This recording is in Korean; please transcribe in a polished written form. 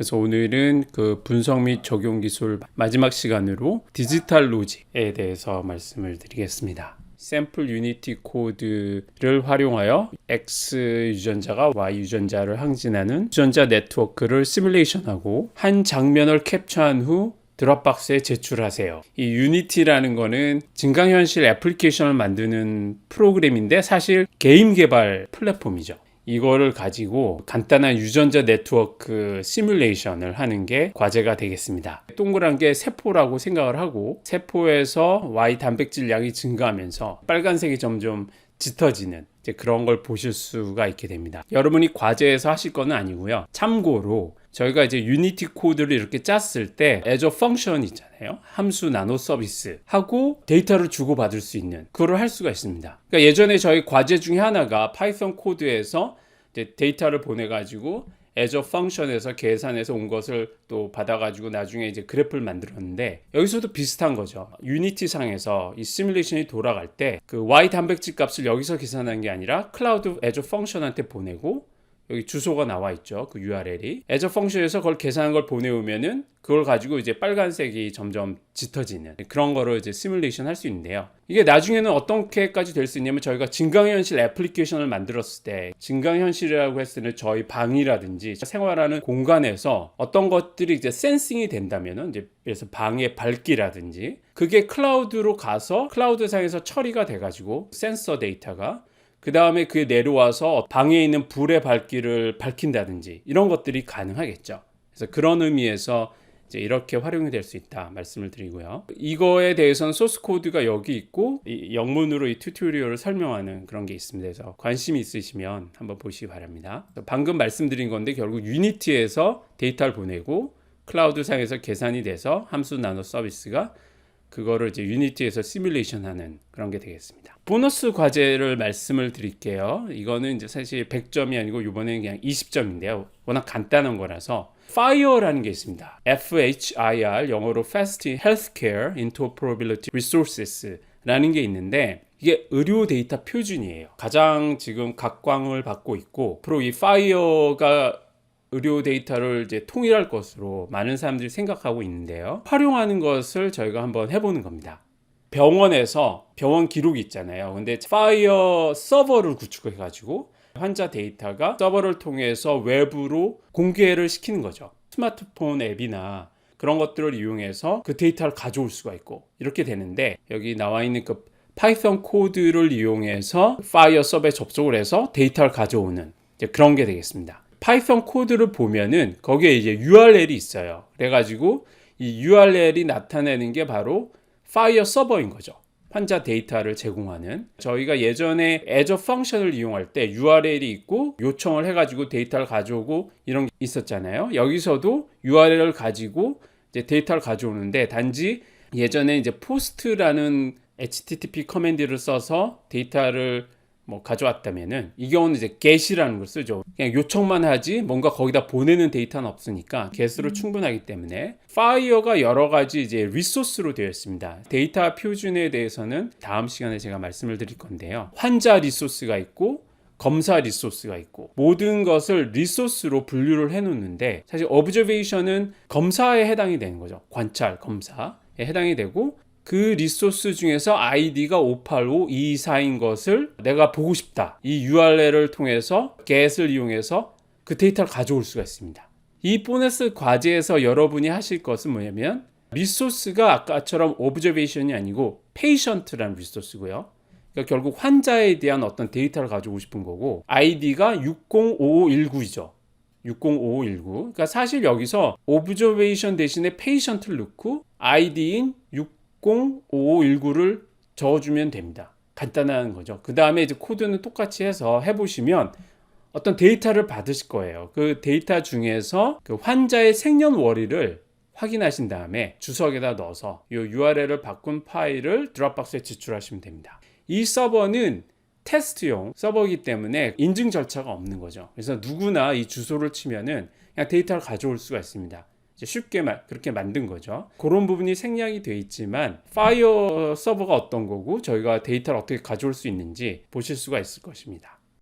그래서 오늘은 그 분석 및 적용 기술 마지막 시간으로 디지털 로직에 대해서 말씀을 드리겠습니다. 샘플 유니티 코드를 활용하여 X 유전자가 Y 유전자를 항진하는 유전자 네트워크를 시뮬레이션하고 한 장면을 캡처한 후 드롭박스에 제출하세요. 이 유니티라는 거는 증강현실 애플리케이션을 만드는 프로그램인데 사실 게임 개발 플랫폼이죠. 이거를 가지고 간단한 유전자 네트워크 시뮬레이션을 하는 게 과제가 되겠습니다. 동그란 게 세포라고 생각을 하고 세포에서 Y 단백질 양이 증가하면서 빨간색이 점점 짙어지는 그런 걸 보실 수가 있게 됩니다. 여러분이 과제에서 하실 건 아니고요. 참고로 저희가 이제 유니티 코드를 이렇게 짰을 때 as a function 있잖아요. 함수 나노 서비스 하고 데이터를 주고받을 수 있는 그걸 할 수가 있습니다. 그러니까 예전에 저희 과제 중에 하나가 파이썬 코드에서 이제 데이터를 보내가지고 as a function에서 계산해서 온 것을 또 받아가지고 나중에 이제 그래프를 만들었는데 여기서도 비슷한 거죠. 유니티 상에서 이 시뮬레이션이 돌아갈 때 그 Y 단백질 값을 여기서 계산한 게 아니라 클라우드 as a function한테 보내고 여기 주소가 나와 있죠. 그 URL이. as a function에서 그걸 계산한 걸 보내오면은 그걸 가지고 이제 빨간색이 점점 짙어지는 그런 거를 이제 시뮬레이션 할 수 있는데요. 이게 나중에는 어떻게까지 될 수 있냐면 저희가 증강현실 애플리케이션을 만들었을 때 증강현실이라고 했을 때는 저희 방이라든지 생활하는 공간에서 어떤 것들이 이제 센싱이 된다면은 이제 그래서 방의 밝기라든지 그게 클라우드로 가서 클라우드상에서 처리가 돼가지고 센서 데이터가 그 다음에 그게 내려와서 방에 있는 불의 밝기를 밝힌다든지 이런 것들이 가능하겠죠. 그래서 그런 의미에서 이제 이렇게 활용이 될 수 있다 말씀을 드리고요. 이거에 대해서는 소스 코드가 여기 있고 이 영문으로 이 튜토리얼을 설명하는 그런 게 있습니다. 그래서 관심이 있으시면 한번 보시기 바랍니다. 방금 말씀드린 건데 결국 유니티에서 데이터를 보내고 클라우드 상에서 계산이 돼서 함수 나노 서비스가 그거를 이제 유니티에서 시뮬레이션 하는 그런 게 되겠습니다. 보너스 과제를 말씀을 드릴게요. 이거는 이제 사실 100점이 아니고 이번에는 그냥 20점인데요. 워낙 간단한 거라서 FIRE라는 게 있습니다. FHIR, 영어로 Fasting Healthcare Interoperability Resources 라는 게 있는데 이게 의료 데이터 표준이에요. 가장 지금 각광을 받고 있고 앞으로 이 FIRE가 의료 데이터를 이제 통일할 것으로 많은 사람들이 생각하고 있는데요. 활용하는 것을 저희가 한번 해보는 겁니다. 병원에서 병원 기록이 있잖아요. 근데 파이어 서버를 구축해가지고 환자 데이터가 서버를 통해서 외부로 공개를 시키는 거죠. 스마트폰 앱이나 그런 것들을 이용해서 그 데이터를 가져올 수가 있고 이렇게 되는데 여기 나와 있는 그 파이썬 코드를 이용해서 파이어 서버에 접속을 해서 데이터를 가져오는 이제 그런 게 되겠습니다. 파이썬 코드를 보면은 거기에 이제 URL이 있어요. 그래가지고 이 URL이 나타내는 게 바로 파이어 서버인 거죠. 환자 데이터를 제공하는. 저희가 예전에 as a function을 이용할 때 URL이 있고 요청을 해가지고 데이터를 가져오고 이런 게 있었잖아요. 여기서도 URL을 가지고 이제 데이터를 가져오는데 단지 예전에 이제 post라는 HTTP 커맨드를 써서 데이터를 가져왔다면은 이 경우는 이제 get이라는 걸 쓰죠. 그냥 요청만 하지 뭔가 거기다 보내는 데이터는 없으니까 get으로 충분하기 때문에 fire가 여러 가지 이제 리소스로 되어 있습니다. 데이터 표준에 대해서는 다음 시간에 제가 말씀을 드릴 건데요. 환자 리소스가 있고 검사 리소스가 있고 모든 것을 리소스로 분류를 해 놓는데 사실 observation은 검사에 해당이 되는 거죠. 관찰, 검사에 해당이 되고 그 리소스 중에서 아이디가 585224인 것을 내가 보고 싶다. 이 URL을 통해서 get을 이용해서 그 데이터를 가져올 수가 있습니다. 이 보너스 과제에서 여러분이 하실 것은 뭐냐면 리소스가 아까처럼 observation이 아니고 patient라는 리소스고요. 그러니까 결국 환자에 대한 어떤 데이터를 가져오고 싶은 거고 아이디가 605519이죠. 605519. 그러니까 사실 여기서 observation 대신에 patient를 넣고 아이디인 605519를 적어주면 됩니다. 간단한 거죠. 그 다음에 이제 코드는 똑같이 해서 해보시면 어떤 데이터를 받으실 거예요. 그 데이터 중에서 그 환자의 생년월일을 확인하신 다음에 주석에다 넣어서 이 URL을 바꾼 파일을 드롭박스에 제출하시면 됩니다. 이 서버는 테스트용 서버이기 때문에 인증 절차가 없는 거죠. 그래서 누구나 이 주소를 치면은 그냥 데이터를 가져올 수가 있습니다. 쉽게 그렇게 만든 거죠. 그런 부분이 생략이 돼 있지만 파이어 서버가 어떤 거고 저희가 데이터를 어떻게 가져올 수 있는지 보실 수가 있을 것입니다.